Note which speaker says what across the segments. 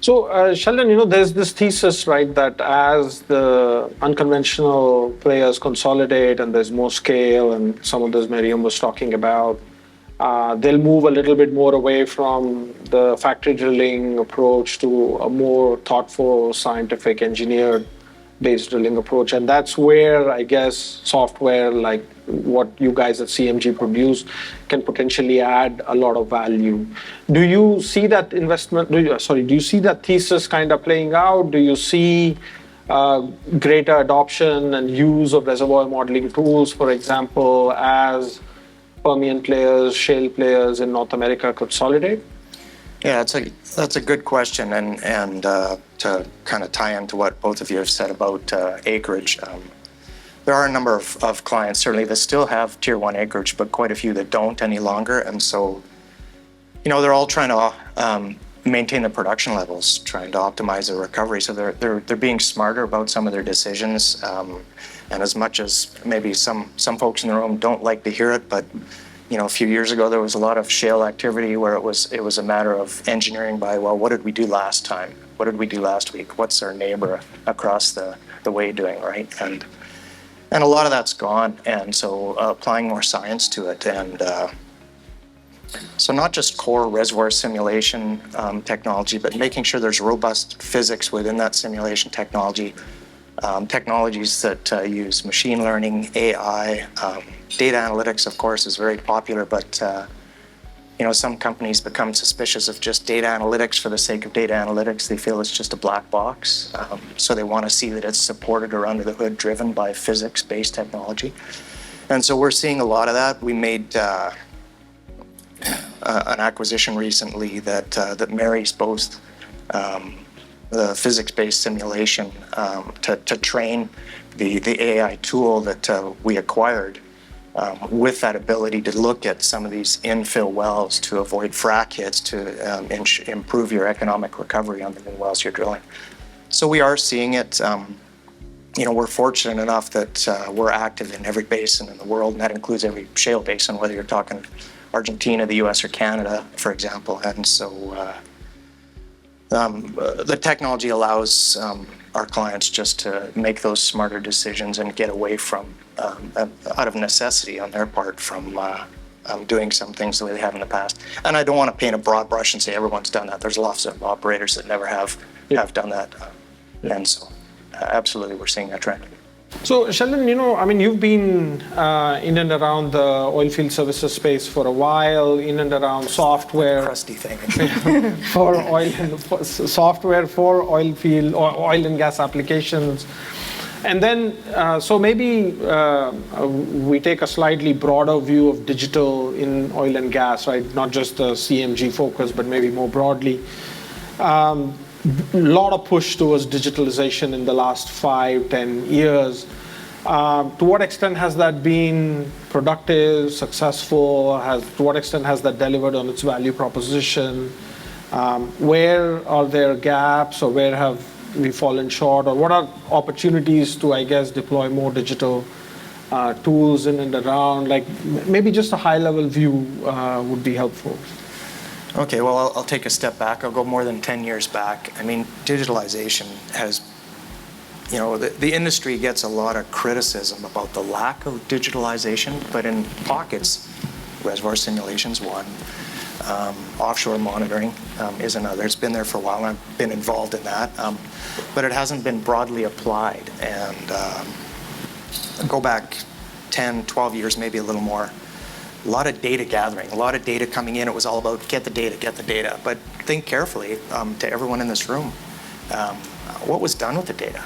Speaker 1: So, Sheldon, there's this thesis, right, that as the unconventional players consolidate and there's more scale, and some of this Maryam was talking about, they'll move a little bit more away from the factory drilling approach to a more thoughtful, scientific, engineered based drilling approach. And that's where I guess software like what you guys at CMG produce can potentially add a lot of value. Do you see that investment, do you see that thesis kind of playing out? Do you see greater adoption and use of reservoir modeling tools, for example, as Permian players, shale players in North America consolidate?
Speaker 2: Yeah, that's a good question, and to kind of tie into what both of you have said about acreage, there are a number of clients certainly that still have tier one acreage, but quite a few that don't any longer, and so they're all trying to maintain the production levels, trying to optimize their recovery. So they're being smarter about some of their decisions, and as much as maybe some folks in the room don't like to hear it, but a few years ago, there was a lot of shale activity where it was a matter of engineering by, well, what did we do last time? What did we do last week? What's our neighbor across the way doing, right? And a lot of that's gone. And so applying more science to it. And so not just core reservoir simulation technology, but making sure there's robust physics within that simulation technology. Technologies that use machine learning, AI, data analytics, of course, is very popular, but some companies become suspicious of just data analytics for the sake of data analytics. They feel it's just a black box, so they want to see that it's supported or under the hood, driven by physics-based technology. And so we're seeing a lot of that. We made an acquisition recently that marries both the physics-based simulation to train the AI tool that we acquired with that ability to look at some of these infill wells to avoid frac hits to improve your economic recovery on the new wells you're drilling. So we are seeing it. We're fortunate enough that we're active in every basin in the world, and that includes every shale basin, whether you're talking Argentina, the US, or Canada, for example. And so the technology allows our clients just to make those smarter decisions and get away from, out of necessity on their part, from doing some things the way they have in the past. And I don't want to paint a broad brush and say everyone's done that. There's lots of operators that never have done that. And so absolutely we're seeing that trend.
Speaker 1: So Sheldon, you've been in and around the oilfield services space for a while, in and around software.
Speaker 2: Crusty thing.
Speaker 1: For software for oilfield or oil and gas applications. And then, so maybe we take a slightly broader view of digital in oil and gas, right? Not just the CMG focus, but maybe more broadly. A lot of push towards digitalization in the last 5-10 years. To what extent has that been productive, successful? To what extent has that delivered on its value proposition? Where are there gaps, or where have we fallen short? Or what are opportunities to, I guess, deploy more digital tools in and around? Like maybe just a high-level view would be helpful.
Speaker 2: Okay, well, I'll take a step back. I'll go more than 10 years back. I mean, digitalization has, the industry gets a lot of criticism about the lack of digitalization, but in pockets, reservoir simulation's one, offshore monitoring is another. It's been there for a while, and I've been involved in that, but it hasn't been broadly applied. And go back 10, 12 years, maybe a little more. A lot of data gathering, a lot of data coming in. It was all about get the data. But think carefully to everyone in this room. What was done with the data?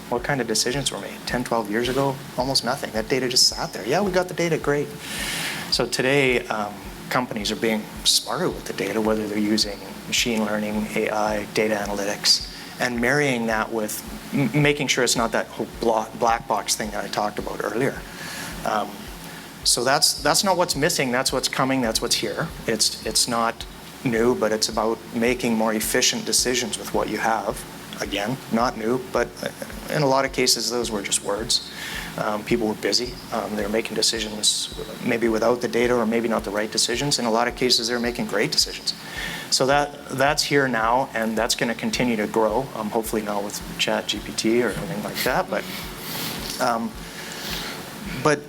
Speaker 2: What kind of decisions were made? 10, 12 years ago, almost nothing. That data just sat there. Yeah, we got the data, great. So today, companies are being smarter with the data, whether they're using machine learning, AI, data analytics, and marrying that with making sure it's not that whole black box thing that I talked about earlier. So that's not what's missing. That's what's coming. That's what's here. It's not new, but it's about making more efficient decisions with what you have. Again, not new, but in a lot of cases, those were just words. People were busy. They were making decisions maybe without the data, or maybe not the right decisions. In a lot of cases, they were making great decisions. So that's here now, and that's going to continue to grow. Hopefully not with ChatGPT or anything like that, but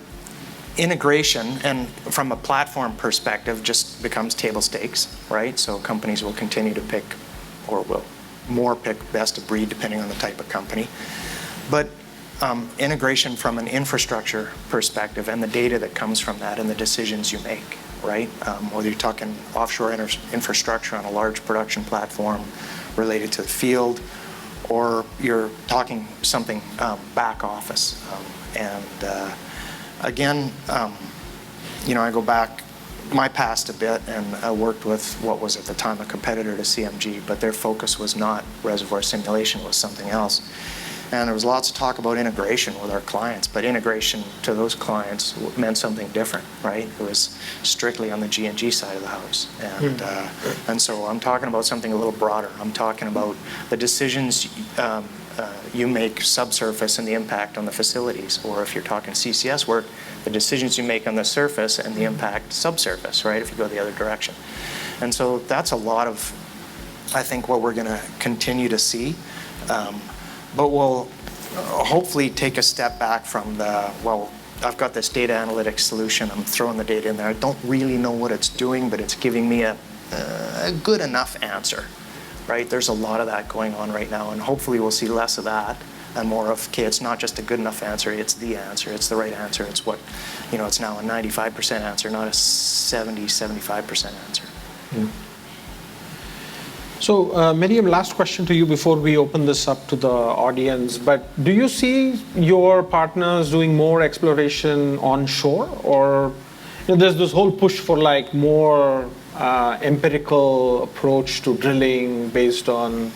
Speaker 2: integration, and from a platform perspective, just becomes table stakes, right? So companies will continue to pick, or will more pick best of breed depending on the type of company. But integration from an infrastructure perspective and the data that comes from that and the decisions you make, right? Whether you're talking offshore infrastructure on a large production platform related to the field, or you're talking something back office. Again, I go back my past a bit, and I worked with what was at the time a competitor to CMG, but their focus was not reservoir simulation, it was something else. And there was lots of talk about integration with our clients, but integration to those clients meant something different, right? It was strictly on the G&G side of the house. And so I'm talking about something a little broader. I'm talking about the decisions you make subsurface and the impact on the facilities. Or if you're talking CCS work, the decisions you make on the surface and the impact subsurface, right, if you go the other direction. And so that's a lot of, I think, what we're going to continue to see. But we'll hopefully take a step back from I've got this data analytics solution, I'm throwing the data in there, I don't really know what it's doing, but it's giving me a good enough answer, right? There's a lot of that going on right now, and hopefully we'll see less of that and more of, okay, it's not just a good enough answer, it's the right answer, it's what, it's now a 95% answer, not a 70-75% answer.
Speaker 1: So, Maryam, last question to you before we open this up to the audience. But do you see your partners doing more exploration onshore, or there's this whole push for more empirical approach to drilling based on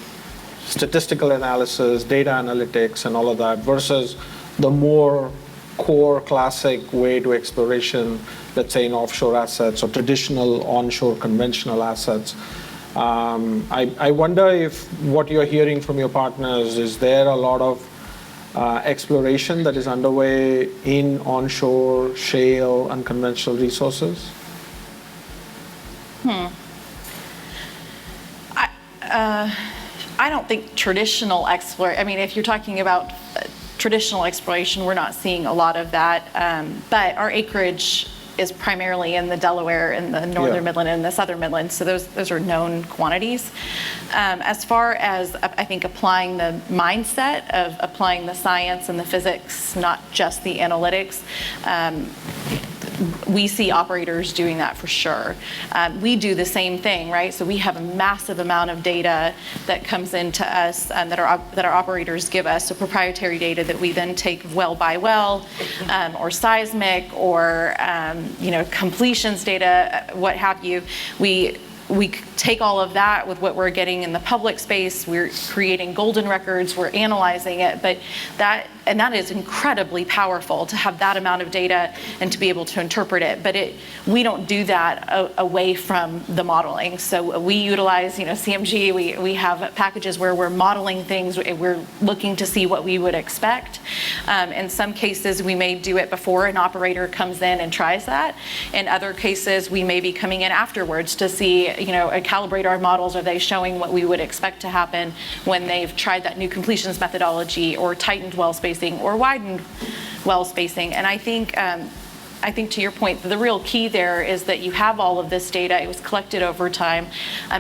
Speaker 1: statistical analysis, data analytics, and all of that, versus the more core classic way to exploration, let's say in offshore assets or traditional onshore conventional assets? I wonder if what you're hearing from your partners, is there a lot of exploration that is underway in onshore shale unconventional resources?
Speaker 3: I don't think traditional exploration, if you're talking about traditional exploration, we're not seeing a lot of that. But our acreage is primarily in the Delaware and the Northern Midland and the Southern Midland, so those are known quantities. As far as, I think, applying the mindset of applying the science and the physics, not just the analytics, we see operators doing that for sure. We do the same thing, right? So we have a massive amount of data that comes into us that our operators give us, so proprietary data that we then take well by well, or seismic, or completions data, what have you. We take all of that with what we're getting in the public space. We're creating golden records. We're analyzing it, but that is incredibly powerful to have that amount of data and to be able to interpret it. But we don't do that away from the modeling. So we utilize, CMG. We have packages where we're modeling things. We're looking to see what we would expect. In some cases, we may do it before an operator comes in and tries that. In other cases, we may be coming in afterwards to see, calibrate our models. Are they showing what we would expect to happen when they've tried that new completions methodology, or tightened well spacing, or widened well spacing? And I think to your point, the real key there is that you have all of this data. It was collected over time.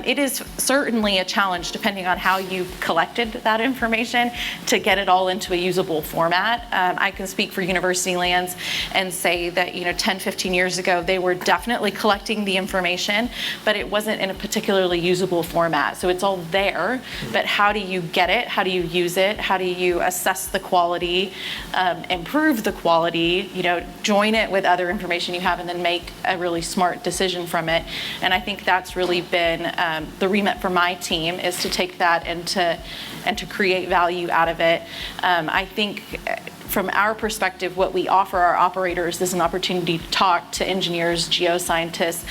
Speaker 3: It is certainly a challenge, depending on how you collected that information, to get it all into a usable format. I can speak for University Lands and say that 10, 15 years ago, they were definitely collecting the information, but it wasn't in a particularly usable format. So it's all there, but how do you get it? How do you use it? How do you assess the quality, improve the quality, join it with other information you have, and then make a really smart decision from it? And I think that's really been the remit for my team, is to take that and to create value out of it. I think from our perspective, what we offer our operators is an opportunity to talk to engineers, geoscientists,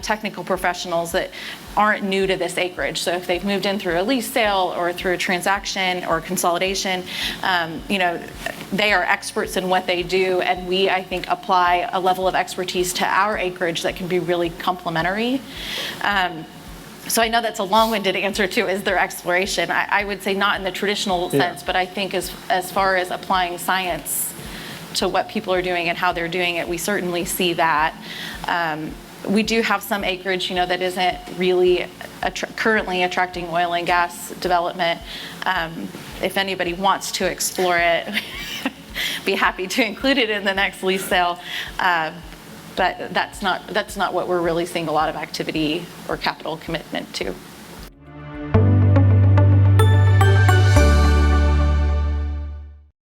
Speaker 3: technical professionals that aren't new to this acreage. So if they've moved in through a lease sale or through a transaction or consolidation, they are experts in what they do, and we, I think, apply a level of expertise to our acreage that can be really complementary. So I know that's a long-winded answer to, is there exploration? I would say not in the traditional sense, but I think as far as applying science to what people are doing and how they're doing it, we certainly see that. We do have some acreage, that isn't really currently attracting oil and gas development. If anybody wants to explore it, be happy to include it in the next lease sale. But that's not what we're really seeing a lot of activity or capital commitment to.